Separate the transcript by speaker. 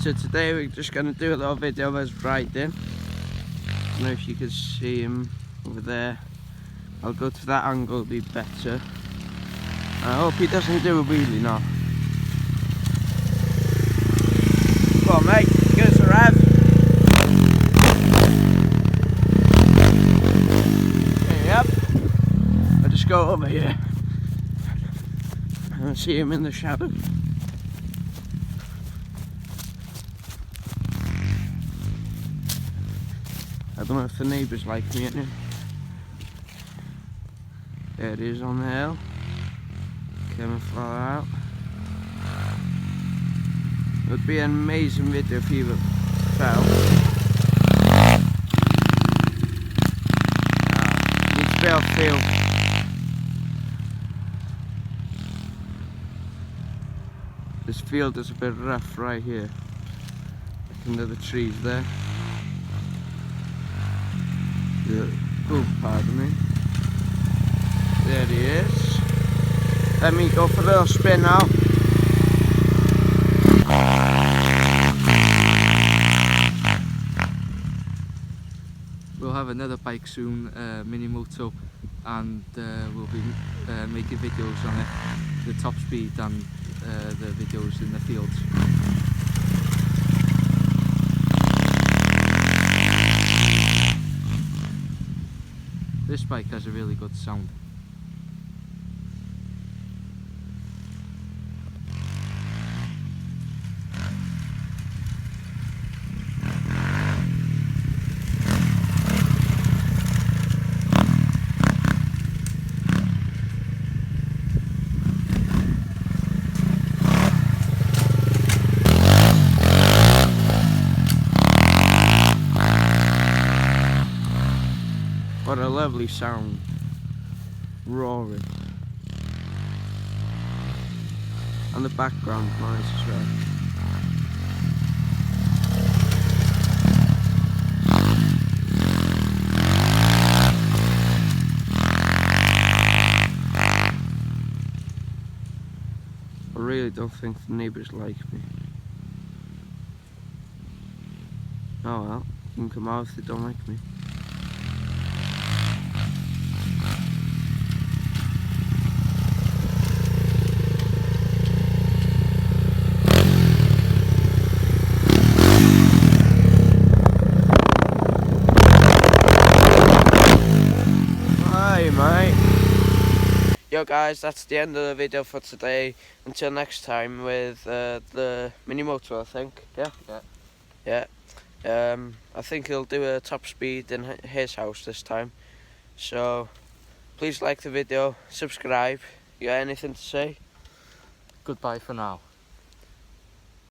Speaker 1: So today we're just going to do a little video of us riding. I don't know if you can see him over there. I'll go to that angle, it'll be better. I hope he doesn't do a wheelie now. Come on mate, give us a rev. Yep. I'll just go over here and see him in the shadow. I don't know if the neighbours like me anyway. There it is on the hill. Coming far out. It would be an amazing video if he fell. Needs to be able to feel. This field is a bit rough right here. Under the trees there. Oh, pardon me. There he is. Let me go for a little spin now.
Speaker 2: We'll have another bike soon, Mini Moto, and we'll be making videos on it, the top speed and the videos in the fields. This bike has a really good sound.
Speaker 1: What a lovely sound. Roaring. And the background nice as well. I really don't think the neighbours like me. Oh well, you can come out if they don't like me. Yo guys, that's the end of the video for today. Until next time with the Mini Moto, I think. Yeah. I think he'll do a top speed in his house this time. So please like the video, subscribe. You got anything to say?
Speaker 2: Goodbye for now.